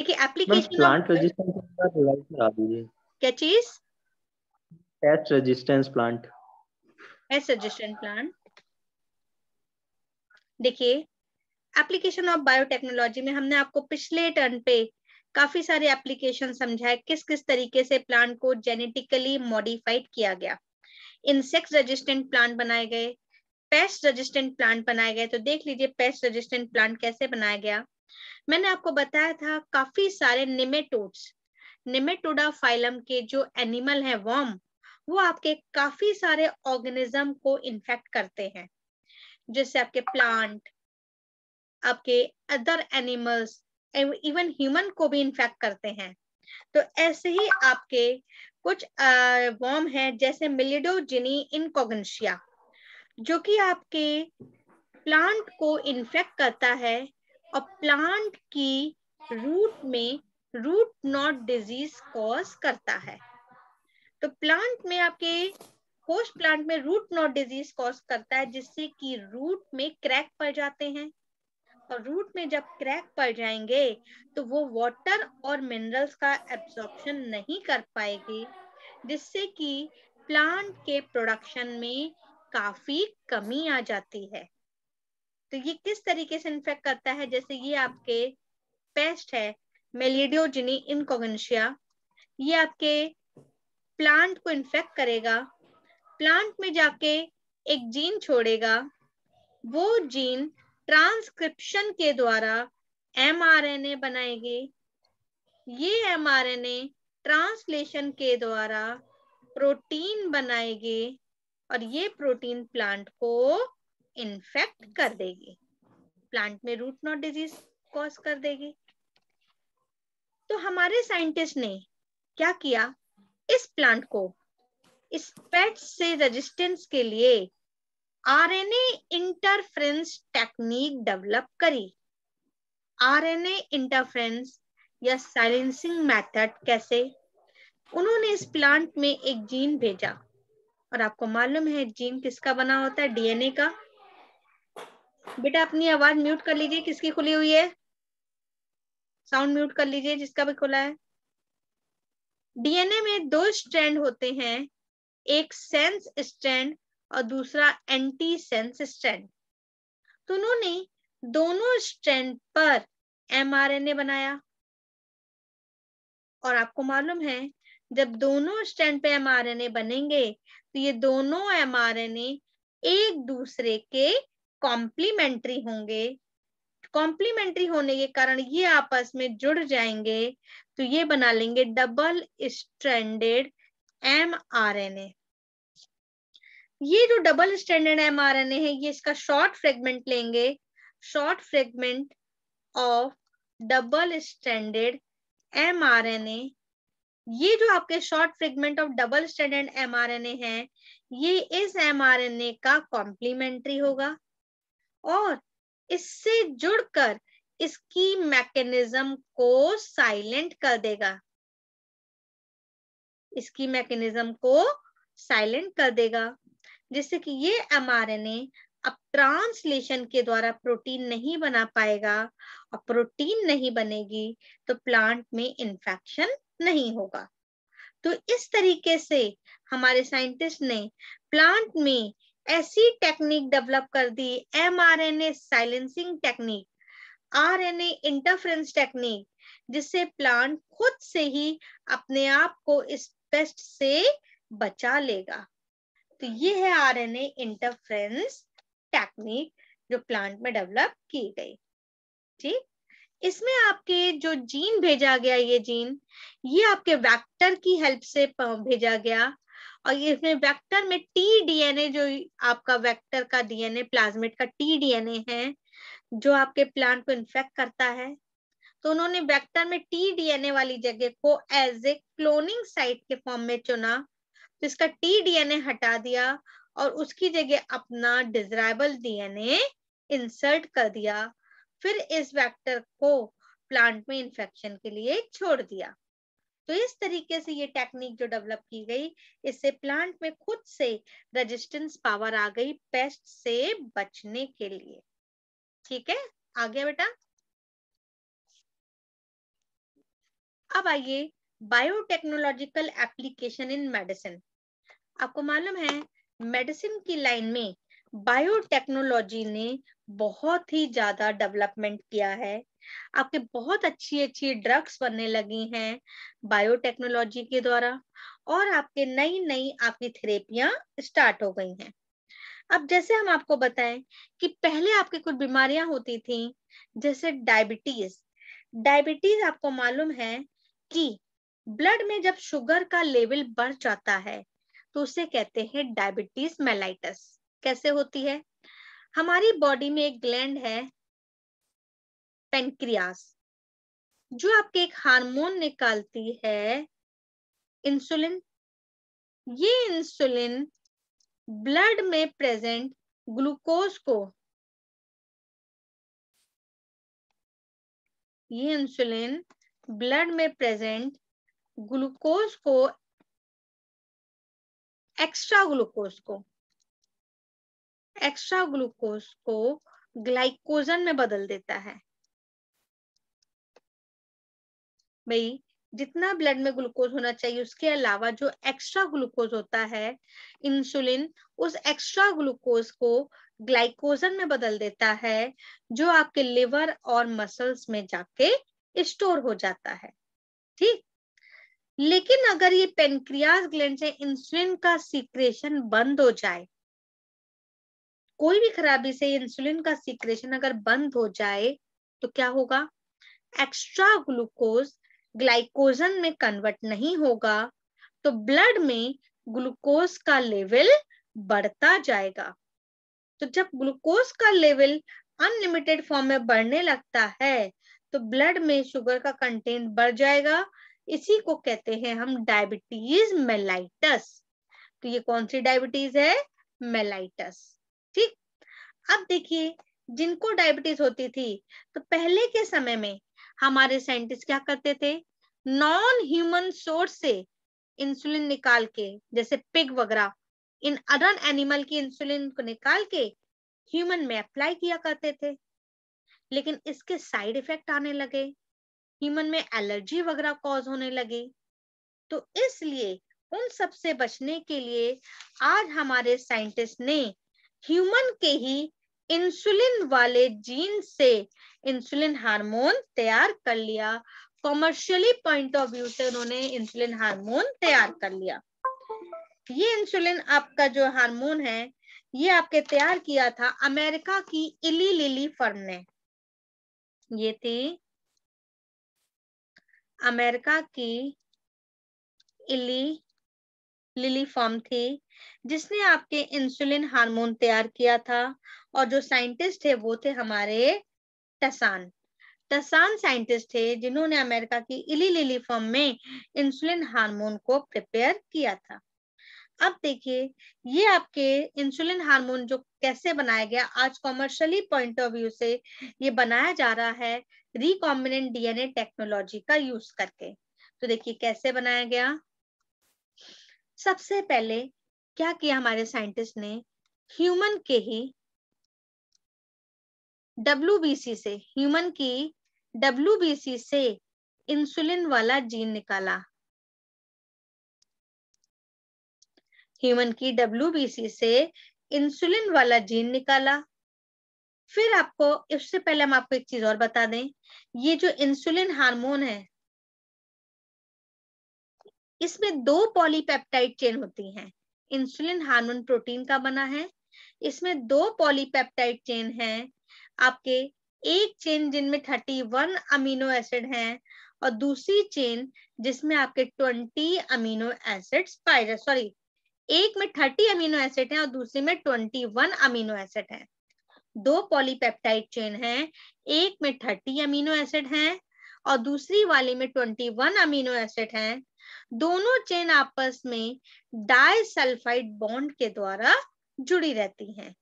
देखिए ma'am application of plant resistance का revise करा दीजिए। क्या चीज? Paste resistance plant. Pest resistant plant. देखिए एप्लीकेशन ऑफ बायोटेक्नोलॉजी में हमने आपको पिछले टर्न पे काफी सारे एप्लीकेशन समझाए, किस किस तरीके से प्लांट को जेनेटिकली मॉडिफाइड किया गया, इंसेक्ट रेजिस्टेंट प्लांट बनाए गए, पेस्ट रेजिस्टेंट प्लांट बनाए गए। तो देख लीजिए पेस्ट रेजिस्टेंट प्लांट कैसे बनाया गया। मैंने आपको बताया था काफी सारे निमेटोड्स, निमेटोडा फाइलम के जो एनिमल है वर्म, वो आपके काफी सारे ऑर्गेनिज्म को इन्फेक्ट करते हैं, जैसे आपके प्लांट, आपके अदर एनिमल्स, इवन ह्यूमन को भी इन्फेक्ट करते हैं। तो ऐसे ही आपके कुछ वर्म है जैसे मिलिडोजिनी इनकॉग्निशिया, जो कि आपके प्लांट को इन्फेक्ट करता है और प्लांट की रूट में रूट नॉट डिजीज कॉज करता है। तो प्लांट में आपके होस्ट प्लांट में रूट नॉट डिजीज कॉज करता है, जिससे कि रूट में क्रैक पड़ जाते हैं, और रूट में जब क्रैक पड़ जाएंगे तो वो वाटर और मिनरल्स का एब्जॉर्प्शन नहीं कर पाएगी, जिससे कि प्लांट के प्रोडक्शन में काफी कमी आ जाती है। तो ये किस तरीके से इन्फेक्ट करता है, जैसे ये आपके पेस्ट है मेलिडियोजिनी इनकॉग्निशिया, ये आपके प्लांट को इन्फेक्ट करेगा, प्लांट में जाके एक जीन छोड़ेगा, वो जीन ट्रांसक्रिप्शन के द्वारा एमआरएनए बनाएगी, ये एमआरएनए ट्रांसलेशन के द्वारा प्रोटीन बनाएगी, और ये प्रोटीन प्लांट को इन्फेक्ट कर देगी, प्लांट में रूट नॉट डिजीज कॉज कर देगी। तो हमारे साइंटिस्ट ने क्या किया, इस प्लांट को इस पेस्ट से रेजिस्टेंस के लिए आरएनए इंटरफ्रेंस टेक्निक डेवलप करी। आरएनए इंटरफ्रेंस या साइलेंसिंग मेथड कैसे, उन्होंने इस प्लांट में एक जीन भेजा, और आपको मालूम है जीन किसका बना होता है, डीएनए का। बेटा अपनी आवाज म्यूट कर लीजिए, किसकी खुली हुई है, साउंड म्यूट कर लीजिए जिसका भी खुला है। डीएनए में दो स्ट्रैंड होते हैं, एक सेंस स्ट्रैंड और दूसरा एंटी सेंस स्ट्रैंड। तो उन्होंने दोनों स्ट्रैंड पर एमआरएनए बनाया, और आपको मालूम है जब दोनों स्ट्रैंड पे एमआरएनए बनेंगे तो ये दोनों एमआरएनए एक दूसरे के कॉम्प्लीमेंट्री होंगे, कॉम्प्लीमेंट्री होने के कारण ये आपस में जुड़ जाएंगे, तो ये बना लेंगे डबल स्ट्रैंडेड एमआरएनए। ये जो डबल स्ट्रैंडेड एमआरएनए है, ये इसका शॉर्ट फ्रेगमेंट लेंगे, short fragment of double stranded mRNA. ये जो आपके short fragment of double stranded mRNA है, ये इस एमआरएनए का कॉम्प्लीमेंट्री होगा, और इससे जुड़कर इसकी मैकेनिज्म को साइलेंट कर देगा, इसकी मैकेनिज्म को साइलेंट कर देगा, जिससे कि ये एमआरएनए अब ट्रांसलेशन के द्वारा प्रोटीन नहीं बना पाएगा, और प्रोटीन नहीं बनेगी तो प्लांट में इन्फेक्शन नहीं होगा। तो इस तरीके से हमारे साइंटिस्ट ने प्लांट में ऐसी टेक्निक डेवलप कर दी, mRNA silencing technique, RNA interference technique, जिससे प्लांट खुद से ही अपने आप को इस पेस्ट से बचा लेगा। तो ये है आरएनए इंटरफ्रेंस टेक्निक जो प्लांट में डेवलप की गई। ठीक, इसमें आपके जो जीन भेजा गया, ये जीन ये आपके वेक्टर की हेल्प से भेजा गया, और इसमें वेक्टर में टी डीएनए, जो आपका वेक्टर का डीएनए प्लाज्मिड का टी डीएनए है जो आपके प्लांट को इन्फेक्ट करता है, तो उन्होंने वेक्टर में टी डीएनए वाली जगह को एज ए क्लोनिंग साइट के फॉर्म में चुना, तो इसका टी डीएनए हटा दिया और उसकी जगह अपना डिजायरेबल डीएनए इंसर्ट कर दिया, फिर इस वेक्टर को प्लांट में इन्फेक्शन के लिए छोड़ दिया। तो इस तरीके से ये टेक्निक जो डेवलप की गई, इससे प्लांट में खुद से रेजिस्टेंस पावर आ गई पेस्ट से बचने के लिए। ठीक है, आ गया बेटा। अब आइए बायोटेक्नोलॉजिकल एप्लीकेशन इन मेडिसिन। आपको मालूम है मेडिसिन की लाइन में बायोटेक्नोलॉजी ने बहुत ही ज्यादा डेवलपमेंट किया है। आपके बहुत अच्छी अच्छी ड्रग्स बनने लगी हैं बायोटेक्नोलॉजी के द्वारा, और आपके नई नई आपकी थेरेपियां स्टार्ट हो गई हैं। अब जैसे हम आपको बताएं कि पहले आपकी कुछ बीमारियां होती थी, जैसे डायबिटीज। डायबिटीज आपको मालूम है कि ब्लड में जब शुगर का लेवल बढ़ जाता है तो उसे कहते हैं डायबिटीज मेलाइटस। कैसे होती है? हमारी बॉडी में एक ग्लैंड है पेनक्रियास, जो आपके एक हार्मोन निकालती है इंसुलिन। ये इंसुलिन ब्लड में प्रेजेंट ग्लूकोज को, ये इंसुलिन ब्लड में प्रेजेंट ग्लूकोज को, एक्स्ट्रा ग्लूकोज को ग्लाइकोजन में बदल देता है। भाई जितना ब्लड में ग्लूकोज होना चाहिए उसके अलावा जो एक्स्ट्रा ग्लूकोज होता है, इंसुलिन उस एक्स्ट्रा ग्लूकोज को ग्लाइकोजन में बदल देता है, जो आपके लिवर और मसल्स में जाके स्टोर हो जाता है। ठीक, लेकिन अगर ये पेनक्रियास ग्लैंड से इंसुलिन का सीक्रेशन बंद हो जाए, कोई भी खराबी से इंसुलिन का सीक्रेशन अगर बंद हो जाए तो क्या होगा? एक्स्ट्रा ग्लूकोज ग्लाइकोजन में कन्वर्ट नहीं होगा, तो ब्लड में ग्लूकोज का लेवल बढ़ता जाएगा। तो जब ग्लूकोज का लेवल अनलिमिटेड फॉर्म में बढ़ने लगता है तो ब्लड में शुगर का कंटेंट बढ़ जाएगा। इसी को कहते हैं हम डायबिटीज मेलाइटस। तो ये कौन सी डायबिटीज है? मेलाइटस। ठीक, अब देखिए जिनको डायबिटीज होती थी तो पहले के समय में हमारे साइंटिस्ट क्या करते थे? नॉन ह्यूमन सोर्स से इंसुलिन निकाल के, जैसे पिग वगैरह, इन अदर एनिमल की इंसुलिन को निकाल के ह्यूमन में अप्लाई किया करते थे। लेकिन इसके साइड इफेक्ट आने लगे, ह्यूमन में एलर्जी वगैरह कॉज होने लगी। तो इसलिए उन सब से बचने के लिए आज हमारे साइंटिस्ट ने ह्यूमन के ही इंसुलिन वाले जीन से इंसुलिन हार्मोन तैयार कर लिया। कॉमर्शियली पॉइंट ऑफ व्यू से उन्होंने इंसुलिन हार्मोन तैयार कर लिया। ये इंसुलिन आपका जो हार्मोन है ये आपके तैयार किया था अमेरिका की इली लिली फर्म ने। ये थी अमेरिका की इली लिली फर्म थी जिसने आपके इंसुलिन हार्मोन तैयार किया था। और जो साइंटिस्ट थे वो थे हमारे टसान साइंटिस्ट थे, जिन्होंने अमेरिका की इली लिली फर्म में इंसुलिन हार्मोन को प्रिपेयर किया था। अब देखिए ये आपके इंसुलिन हार्मोन जो कैसे बनाया गया, आज कॉमर्शियली पॉइंट ऑफ व्यू से ये बनाया जा रहा है रिकॉम्बिनेंट डीएनए टेक्नोलॉजी का यूज करके। तो देखिए कैसे बनाया गया। सबसे पहले क्या किया हमारे साइंटिस्ट ने, ह्यूमन के ही WBC से, ह्यूमन की WBC से इंसुलिन वाला जीन निकाला। ह्यूमन की WBC से इंसुलिन वाला जीन निकाला। फिर आपको, इससे पहले हम आपको एक चीज और बता दें, ये जो इंसुलिन हार्मोन है इसमें 2 पॉलीपेप्टाइड चेन होती हैं। इंसुलिन हार्मोन प्रोटीन का बना है, इसमें 2 पॉलीपेप्टाइड चेन हैं आपके। एक चेन जिनमें 31 अमीनो एसिड हैं और दूसरी चेन जिसमें आपके 20 अमीनो एसिड्स पाए, सॉरी, एक में 30 अमीनो एसिड हैं और दूसरे में 21 अमीनो एसिड हैं। 2 पॉलीपेप्टाइड चेन हैं, एक में 30 अमीनो एसिड हैं और दूसरी वाले में 21 अमीनो एसिड हैं। दोनों चेन आपस में डाइसल्फाइड बॉन्ड के द्वारा जुड़ी रहती हैं।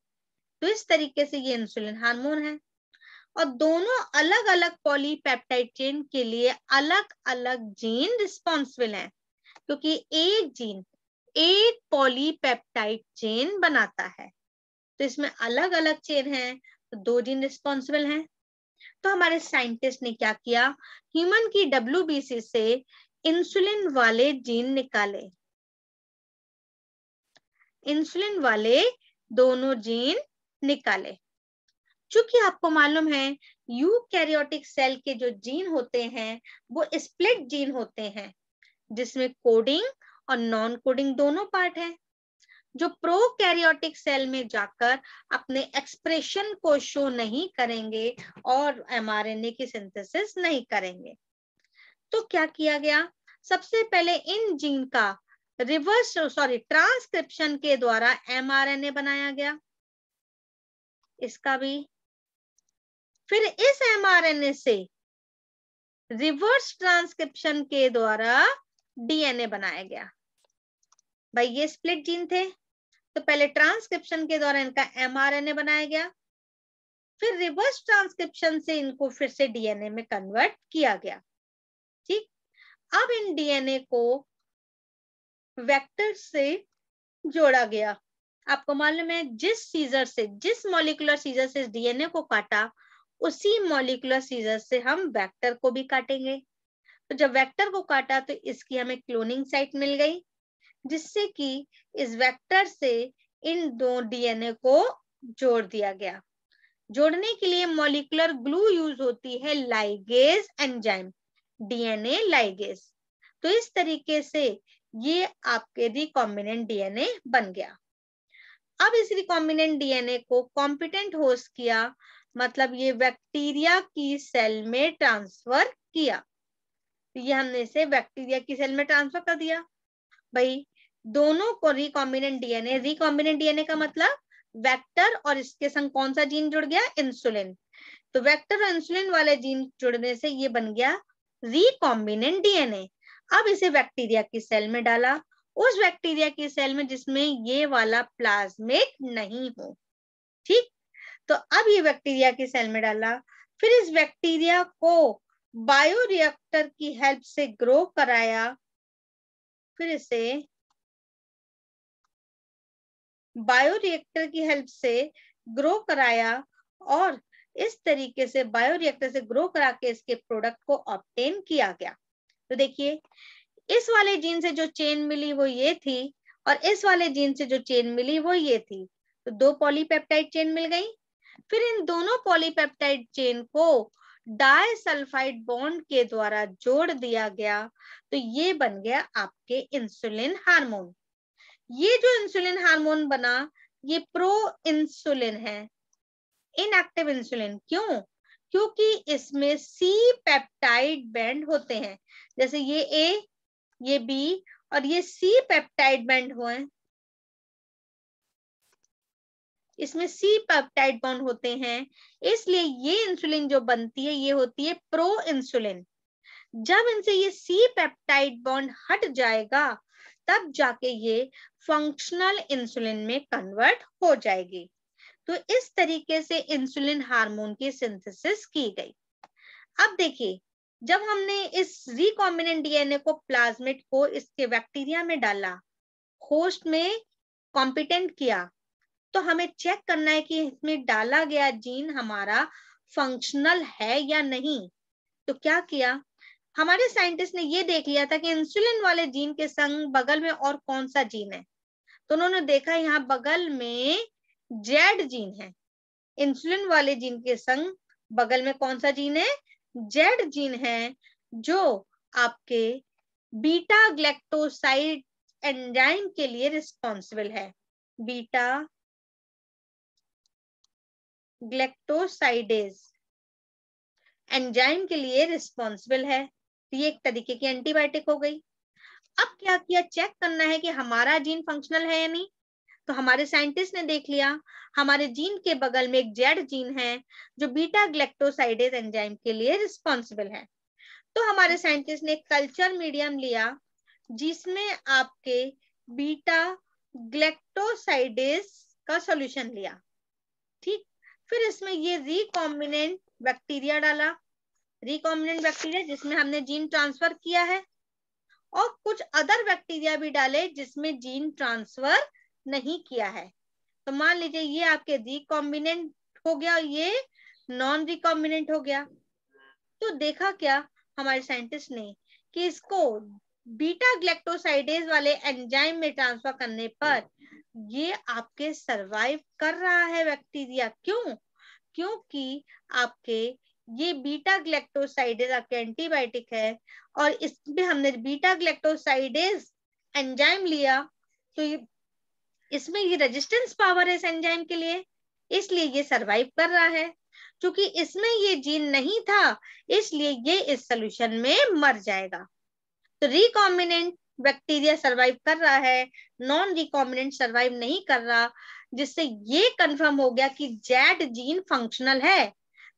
तो इस तरीके से ये इंसुलिन हार्मोन है। और दोनों अलग अलग पॉलीपेप्टाइड चेन के लिए अलग अलग जीन रिस्पॉन्सिबल हैं, क्योंकि एक जीन एक पॉलीपेप्टाइड चेन बनाता है। तो इसमें अलग अलग चेन है तो 2 जीन रिस्पॉन्सिबल हैं। तो हमारे साइंटिस्ट ने क्या किया, ह्यूमन की WBC से इंसुलिन वाले जीन निकाले, इंसुलिन वाले दोनों जीन निकाले। चूंकि आपको मालूम है यूकैरियोटिक सेल के जो जीन होते हैं वो स्प्लिट जीन होते हैं, जिसमें कोडिंग और नॉन कोडिंग दोनों पार्ट है, जो प्रोकैरियोटिक सेल में जाकर अपने एक्सप्रेशन को शो नहीं करेंगे और mRNA की सिंथेसिस नहीं करेंगे। तो क्या किया गया, सबसे पहले इन जीन का ट्रांसक्रिप्शन के द्वारा mRNA बनाया गया, इसका भी। फिर इस mRNA से रिवर्स ट्रांसक्रिप्शन के द्वारा DNA बनाया गया। भाई ये स्प्लिट जीन थे, तो पहले ट्रांसक्रिप्शन के द्वारा इनका mRNA बनाया गया, फिर रिवर्स ट्रांसक्रिप्शन से इनको फिर से DNA में कन्वर्ट किया गया। ठीक, अब इन DNA को वेक्टर से जोड़ा गया। आपको मालूम है जिस मॉलिक्यूलर सीजर से DNA को काटा, उसी मॉलिक्यूलर सीजर से हम वेक्टर को भी काटेंगे। तो जब वेक्टर को काटा तो इसकी हमें क्लोनिंग साइट मिल गई, जिससे कि इस वेक्टर से इन दो DNA को जोड़ दिया गया। जोड़ने के लिए मॉलिक्यूलर ग्लू यूज होती है, लाइगेज एंजाइम, DNA लाइगेज। तो इस तरीके से ये आपके रिकॉम्बिनेंट DNA बन गया। अब इस रिकॉम्बिनेंट DNA को कॉम्पिटेंट होस्ट किया, मतलब ये बैक्टीरिया की सेल में ट्रांसफर किया। ये हमने इसे बैक्टीरिया की सेल में ट्रांसफर कर दिया। भाई दोनों को रिकॉम्बिनेंट DNA का मतलब वेक्टर और इसके संग कौन सा जीन जुड़ गया, इंसुलिन। तो वेक्टर और इंसुलिन वाले जीन जुड़ने से ये बन गया रिकॉम्बिनेंट DNA। अब इसे बैक्टीरिया की सेल में डाला, उस बैक्टीरिया की सेल में जिसमें ये वाला प्लाज्मिड नहीं हो। ठीक, तो अब ये बैक्टीरिया की सेल में डाला, फिर इस बैक्टीरिया को बायोरिएक्टर की हेल्प से ग्रो कराया, फिर इसे बायोरिएक्टर की हेल्प से ग्रो कराया और इस तरीके से बायोरिएक्टर से ग्रो करा के इसके प्रोडक्ट को ऑब्टेन किया गया। तो देखिए इस वाले जीन से जो चेन मिली वो ये थी, और इस वाले जीन से जो चेन मिली वो ये थी। तो दो पॉलीपेप्टाइड चेन मिल गई। फिर इन दोनों पॉलीपेप्टाइड चेन को डाइसल्फाइड बॉन्ड के द्वारा जोड़ दिया गया, तो ये बन गया आपके इंसुलिन हार्मोन। ये जो इंसुलिन हार्मोन बना ये प्रो इंसुलिन है, इनएक्टिव इंसुलिन। क्यों? क्योंकि इसमें सी पेप्टाइड बैंड होते हैं, जैसे ये ए, ये बी और ये सी पेप्टाइड बैंड हुए, इसमें सी पेप्टाइड बॉन्ड होते हैं, इसलिए ये इंसुलिन जो बनती है ये होती है प्रो इंसुलिन। जब इनसे ये सी पेप्टाइड बॉन्ड हट जाएगा तब जाके ये फंक्शनल इंसुलिन में कन्वर्ट हो जाएगी। तो इस तरीके से इंसुलिन हार्मोन की सिंथेसिस की गई। अब देखिए जब हमने इस रिकॉम्बिनेंट DNA को प्लाज्मिड को इसके बैक्टीरिया में डाला, होस्ट में कॉम्पिटेंट किया, तो हमें चेक करना है कि इसमें डाला गया जीन हमारा फंक्शनल है या नहीं। तो क्या किया, हमारे साइंटिस्ट ने ये देख लिया था कि इंसुलिन वाले जीन के संग बगल में और कौन सा जीन है। तो उन्होंने देखा यहाँ बगल में जेड जीन है। इंसुलिन वाले जीन के संग बगल में कौन सा जीन है, जेड जीन है, जो आपके बीटा ग्लैक्टोसाइड एंजाइम के लिए रिस्पॉन्सिबल है। बीटा ग्लैक्टोसाइडेज एंजाइम के लिए रिस्पॉन्सिबल है। ये एक तरीके की एंटीबायोटिक हो गई। अब क्या किया, चेक करना है कि हमारा जीन फंक्शनल है या नहीं। तो हमारे साइंटिस्ट ने देख लिया हमारे जीन के बगल में एक जेड जीन है जो बीटा ग्लैक्टोसाइडेज एंजाइम के लिए रिस्पॉन्सिबल है। तो हमारे साइंटिस्ट ने कल्चर मीडियम लिया जिसमें आपके बीटा ग्लैक्टोसाइडेज का सॉल्यूशन लिया। ठीक, फिर इसमें ये रिकॉम्बिनेंट बैक्टीरिया डाला, रिकॉम्बिनेंट बैक्टीरिया जिसमें हमने जीन ट्रांसफर किया है, और कुछ अदर बैक्टीरिया भी डाले जिसमें जीन ट्रांसफर नहीं किया है। तो मान लीजिए ये आपके रिकॉम्बिनेंट हो गया, ये नॉन रिकॉम्बिनेंट हो गया। तो देखा क्या हमारे साइंटिस्ट ने कि इसको बीटा ग्लैक्टोसाइडेज वाले एंजाइम में ट्रांसफर करने पर ये आपके सरवाइव कर रहा है बैक्टीरिया। क्यों? क्योंकि आपके ये बीटा ग्लैक्टोसाइडेज आपके एंटीबायोटिक है और इसमें हमने बीटा ग्लैक्टोसाइडेज एंजाइम लिया, तो इसमें ये रेजिस्टेंस पावर है इस एंजाइम के लिए, इसलिए ये सरवाइव कर रहा है। क्योंकि इसमें ये जीन नहीं था इसलिए ये इस सोल्यूशन में मर जाएगा। तो रिकॉम्बिनेंट बैक्टीरिया सरवाइव कर रहा है, नॉन रिकॉम्बिनेंट सरवाइव नहीं कर रहा, जिससे ये कंफर्म हो गया कि जेड जीन फंक्शनल है।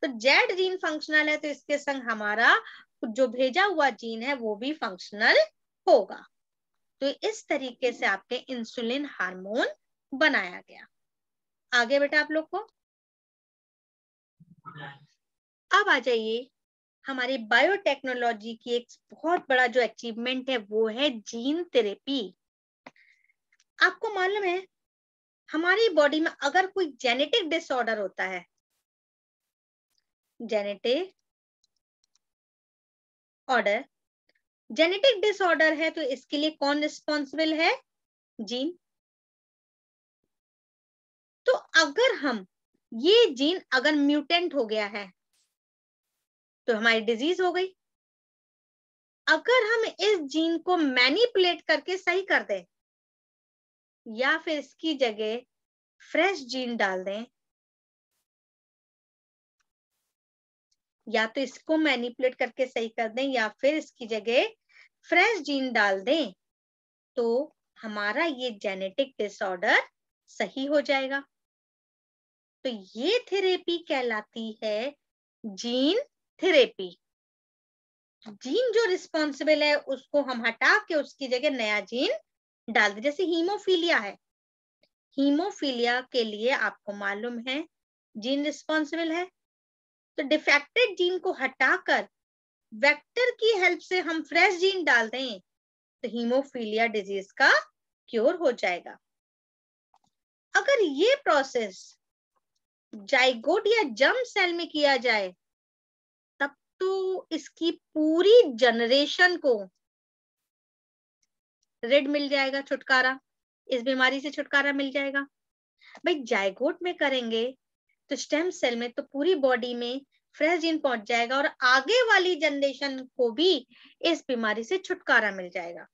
तो जेड जीन फंक्शनल है तो इसके संग हमारा जो भेजा हुआ जीन है वो भी फंक्शनल होगा। तो इस तरीके से आपके इंसुलिन हार्मोन बनाया गया। आगे बेटा आप लोग को अब आ जाइए, हमारी बायोटेक्नोलॉजी की एक बहुत बड़ा जो अचीवमेंट है वो है जीन थेरेपी। आपको मालूम है हमारी बॉडी में अगर कोई जेनेटिक डिसऑर्डर होता है, जेनेटिक ऑर्डर, जेनेटिक डिसऑर्डर है तो इसके लिए कौन रिस्पॉन्सिबल है? जीन। तो अगर हम ये जीन अगर म्यूटेंट हो गया है तो हमारी डिजीज हो गई। अगर हम इस जीन को मैनिपुलेट करके सही कर दें या फिर इसकी जगह फ्रेश जीन डाल दें, या तो इसको मैनिपुलेट करके सही कर दें या फिर इसकी जगह फ्रेश जीन डाल दें, तो हमारा ये जेनेटिक डिसऑर्डर सही हो जाएगा। तो ये थेरेपी कहलाती है जीन थेरेपी। जीन जो रिस्पॉन्सिबल है उसको हम हटा के उसकी जगह नया जीन डाल दें। जैसे हीमोफीलिया है, हीमोफीलिया के लिए आपको मालूम है जीन रिस्पॉन्सिबल है, तो डिफेक्टेड जीन को हटाकर वेक्टर की हेल्प से हम फ्रेश जीन डाल दें तो हीमोफीलिया डिजीज का क्योर हो जाएगा। अगर ये प्रोसेस जाइगोट या जर्म सेल में किया जाए तब तो इसकी पूरी जनरेशन को रेड मिल जाएगा, छुटकारा, इस बीमारी से छुटकारा मिल जाएगा। भाई जाइगोट में करेंगे तो स्टेम सेल में तो पूरी बॉडी में फ्रेश जीन पहुंच जाएगा और आगे वाली जनरेशन को भी इस बीमारी से छुटकारा मिल जाएगा।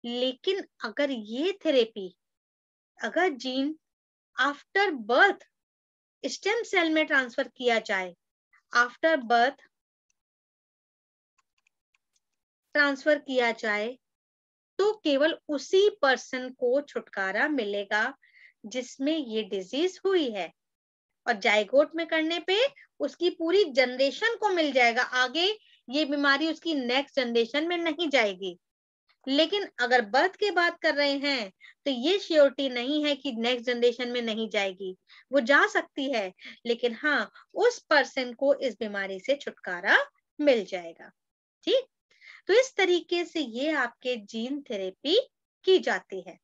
लेकिन अगर ये थेरेपी अगर gene after birth stem cell में ट्रांसफर किया जाए, आफ्टर बर्थ ट्रांसफर किया जाए तो केवल उसी पर्सन को छुटकारा मिलेगा जिसमें ये डिजीज हुई है, और जाइगोट में करने पे उसकी पूरी जनरेशन को मिल जाएगा, आगे ये बीमारी उसकी नेक्स्ट जनरेशन में नहीं जाएगी। लेकिन अगर बर्थ के बात कर रहे हैं तो ये श्योरिटी नहीं है कि नेक्स्ट जनरेशन में नहीं जाएगी, वो जा सकती है, लेकिन हाँ उस पर्सन को इस बीमारी से छुटकारा मिल जाएगा। ठीक, तो इस तरीके से ये आपके जीन थेरेपी की जाती है।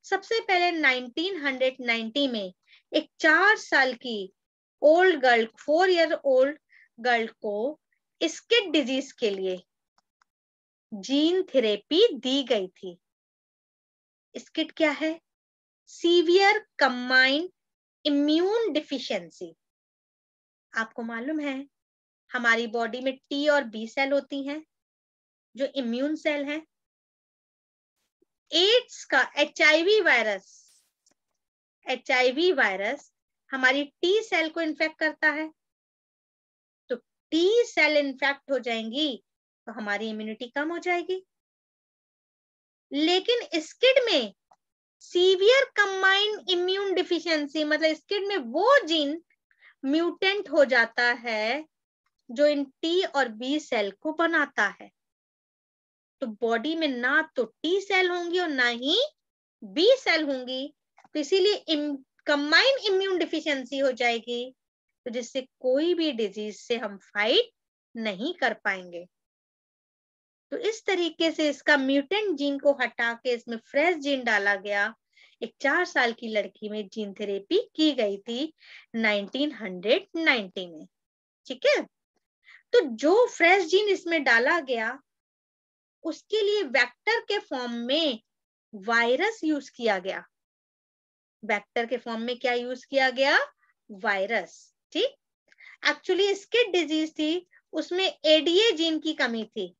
सबसे पहले 1990 में एक 4 साल की old girl, 4 year old girl को स्किड डिजीज के लिए जीन थेरेपी दी गई थी। स्किड क्या है? Severe combined immune deficiency. आपको मालूम है हमारी बॉडी में टी और बी सेल होती हैं जो इम्यून सेल है। एड्स का एचआईवी वायरस हमारी टी सेल को इन्फेक्ट करता है, तो टी सेल इन्फेक्ट हो जाएंगी तो हमारी इम्यूनिटी कम हो जाएगी। लेकिन स्किड में सीवियर कंबाइंड इम्यून डिफिशियंसी मतलब स्किड में वो जीन म्यूटेंट हो जाता है जो इन टी और बी सेल को बनाता है, तो बॉडी में ना तो टी सेल होंगी और ना ही बी सेल होंगी, तो इसीलिए कंबाइंड इम्यून डिफिशियंसी हो जाएगी, तो जिससे कोई भी डिजीज से हम फाइट नहीं कर पाएंगे। तो इस तरीके से इसका म्यूटेंट जीन को हटा के इसमें फ्रेश जीन डाला गया। एक 4 साल की लड़की में जीन थेरेपी की गई थी 1990 में। ठीक है, तो जो फ्रेश जीन इसमें डाला गया उसके लिए वेक्टर के फॉर्म में वायरस यूज किया गया। वेक्टर के फॉर्म में क्या यूज किया गया? वायरस। ठीक, एक्चुअली स्किड डिजीज थी, उसमें एडीए जीन की कमी थी,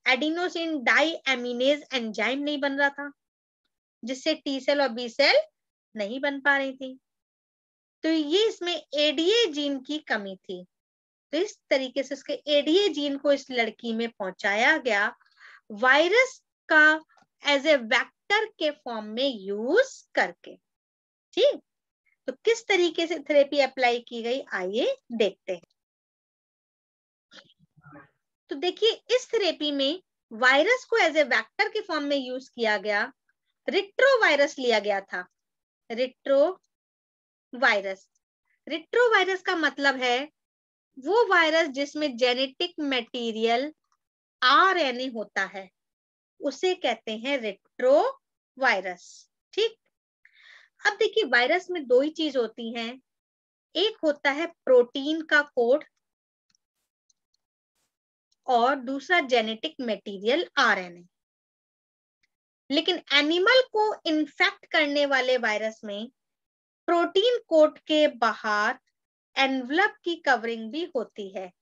एडिनोसिन डाई एमिनेज एंजाइम नहीं बन रहा था, जिससे टी सेल और बी सेल नहीं बन पा रही थी। तो ये इसमें एडीए जीन की कमी थी। तो इस तरीके से उसके एडीए जीन को इस लड़की में पहुंचाया गया वायरस का एज ए वेक्टर के फॉर्म में यूज करके। ठीक, तो किस तरीके से थेरेपी अप्लाई की गई आइए देखते हैं। तो देखिए इस थेरेपी में वायरस को एज ए वेक्टर के फॉर्म में यूज किया गया। रिट्रोवायरस लिया गया था। रिट्रोवायरस, रिट्रोवायरस का मतलब है वो वायरस जिसमें जेनेटिक मटेरियल आरएनए होता है, उसे कहते हैं रिट्रोवायरस। ठीक, अब देखिए वायरस में दो ही चीज होती हैं, एक होता है प्रोटीन का कोड और दूसरा जेनेटिक मटेरियल आरएनए। लेकिन एनिमल को इन्फेक्ट करने वाले वायरस में प्रोटीन कोड के बाहर एनवलप की कवरिंग भी होती है,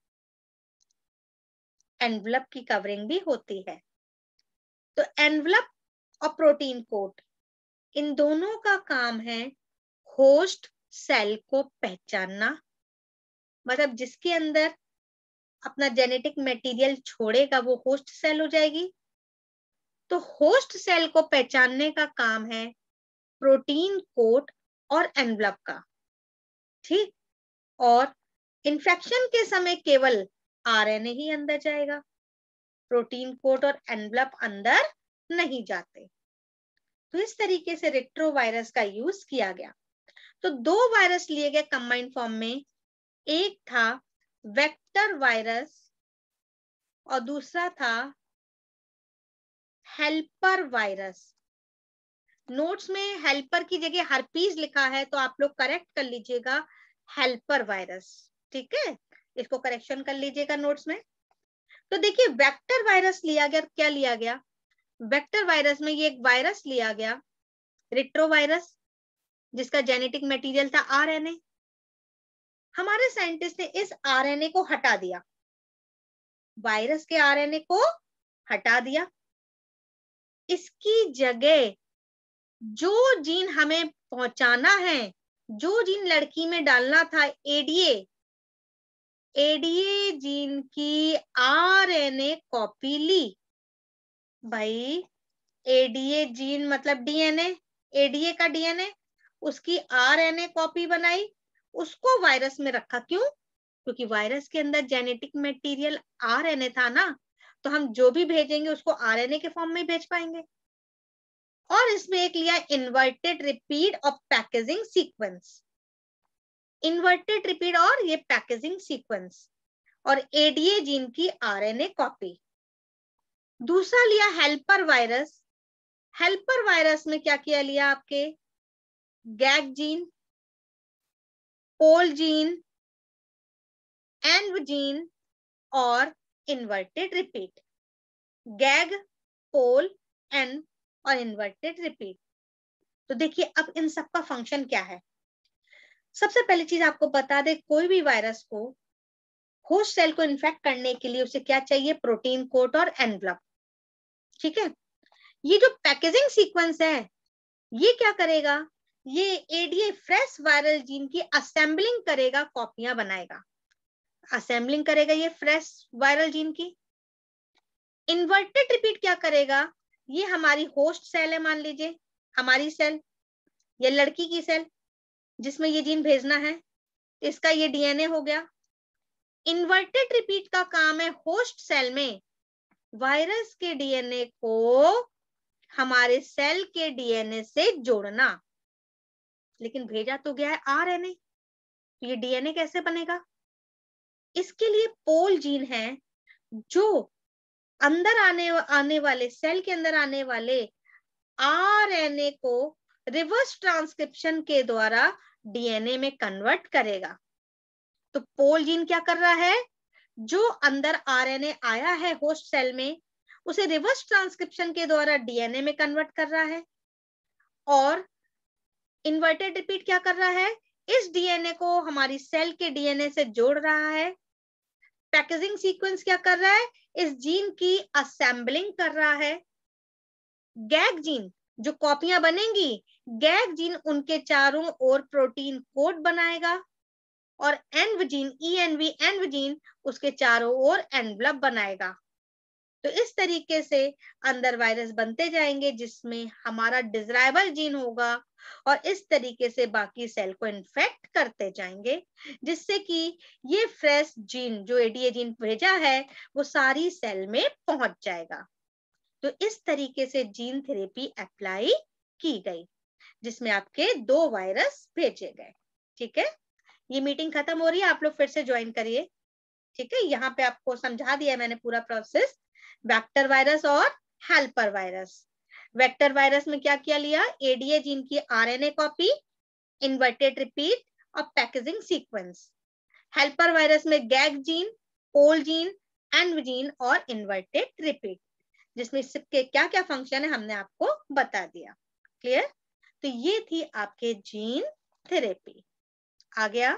एनवलप की कवरिंग भी होती है। तो एनवलप और प्रोटीन कोड, इन दोनों का काम है होस्ट सेल को पहचानना, मतलब जिसके अंदर अपना जेनेटिक मटेरियल छोड़ेगा वो होस्ट सेल हो जाएगी। तो होस्ट सेल को पहचानने का काम है प्रोटीन कोड और एनवलप का। ठीक, और इन्फेक्शन के समय केवल आरएनए ही अंदर जाएगा, प्रोटीन कोड और एनवलप अंदर नहीं जाते। तो इस तरीके से रेट्रोवायरस का यूज किया गया। तो दो वायरस लिए गए कंबाइंड फॉर्म में, एक था वेक्टर वायरस और दूसरा था हेल्पर वायरस। नोट्स में हेल्पर की जगह हर्पीज लिखा है, तो आप लोग करेक्ट कर लीजिएगा हेल्पर वायरस। ठीक है, इसको करेक्शन कर लीजिएगा नोट्स में। तो देखिए वेक्टर वायरस लिया गया, क्या लिया गया? वेक्टर वायरस में ये एक वायरस लिया गया रिट्रोवायरस, जिसका जेनेटिक मटेरियल था आरएनए। हमारे साइंटिस्ट ने इस आरएनए को हटा दिया, वायरस के आरएनए को हटा दिया। इसकी जगह जो जीन हमें पहुंचाना है, जो जीन लड़की में डालना था एडीए, एडीए जीन की आरएनए कॉपी ली। भाई एडीए जीन मतलब डीएनए, एडीए का डीएनए, उसकी आरएनए कॉपी बनाई, उसको वायरस में रखा। क्यों? क्योंकि वायरस के अंदर जेनेटिक मटेरियल आरएनए था ना, तो हम जो भी भेजेंगे उसको आरएनए के फॉर्म में भेज पाएंगे। और इसमें एक लिया inverted repeat of packaging sequence, inverted repeat और ये पैकेजिंग सीक्वेंस, और एडीए जीन की आरएनए कॉपी। दूसरा लिया हेल्पर वायरस। हेल्पर वायरस में क्या किया लिया? आपके गैग जीन, पोल जीन, एन्व जीन और इन्वर्टेड रिपीट। गैग, पोल, एन और इन्वर्टेड रिपीट। तो देखिए अब इन सब का फंक्शन क्या है। सबसे पहली चीज आपको बता दे, कोई भी वायरस को होस्ट सेल को इन्फेक्ट करने के लिए उसे क्या चाहिए? प्रोटीन कोड और एनवलप। ठीक है, ये जो पैकेजिंग सीक्वेंस है ये क्या करेगा? ये एडीए फ्रेश वायरल जीन की असेंबलिंग करेगा, कॉपियां बनाएगा, असेंबलिंग करेगा ये फ्रेश वायरल जीन की। इन्वर्टेड रिपीट क्या करेगा? ये हमारी होस्ट सेल है, मान लीजिए हमारी सेल या लड़की की सेल जिसमें ये जीन भेजना है, इसका ये डीएनए हो गया। इन्वर्टेड रिपीट का काम है होस्ट सेल में वायरस के डीएनए को हमारे सेल के डीएनए से जोड़ना। लेकिन भेजा तो गया है आरएनए, तो ये डीएनए कैसे बनेगा? इसके लिए पोल जीन है जो अंदर आने वाले सेल के अंदर आने वाले आरएनए को रिवर्स ट्रांसक्रिप्शन के द्वारा डीएनए में कन्वर्ट करेगा। तो पोल जीन क्या कर रहा है, जो अंदर आरएनए आया है होस्ट सेल में, उसे रिवर्स ट्रांसक्रिप्शन के द्वारा डीएनए में कन्वर्ट कर रहा है। और इन्वर्टेड रिपीट क्या कर रहा है, इस डीएनए को हमारी सेल के डीएनए से जोड़ रहा है। पैकेजिंग सीक्वेंस क्या कर रहा है, इस जीन की असेंबलिंग कर रहा है। गैग जीन जो कॉपियां बनेंगी, गैग जीन उनके चारों ओर प्रोटीन कोड बनाएगा और एनव जीन एनव जीन उसके चारों ओर एनवलप बनाएगा। तो इस तरीके से अंदर वायरस बनते जाएंगे जिसमें हमारा डिजायरेबल जीन होगा और इस तरीके से बाकी सेल को इन्फेक्ट करते जाएंगे, जिससे कि ये फ्रेश जीन जो एडीए जीन भेजा है वो सारी सेल में पहुंच जाएगा। तो इस तरीके से जीन थेरेपी अप्लाई की गई जिसमें आपके 2 वायरस भेजे गए। ठीक है, ये मीटिंग खत्म हो रही है, आप लोग फिर से ज्वाइन करिए। ठीक है, यहाँ पे आपको समझा दिया मैंने पूरा प्रोसेस, वेक्टर वायरस और हेल्पर वायरस। वेक्टर वायरस में क्या क्या लिया, एडीए जीन की आरएनए कॉपी, इन्वर्टेड रिपीट और पैकेजिंग सीक्वेंस। हेल्पर वायरस में गैग जीन, पोल जीन, एनव जीन और इन्वर्टेड रिपीट, जिसमें इसके क्या क्या फंक्शन है हमने आपको बता दिया। क्लियर? तो ये थी आपके जीन थेरेपी। आ गया?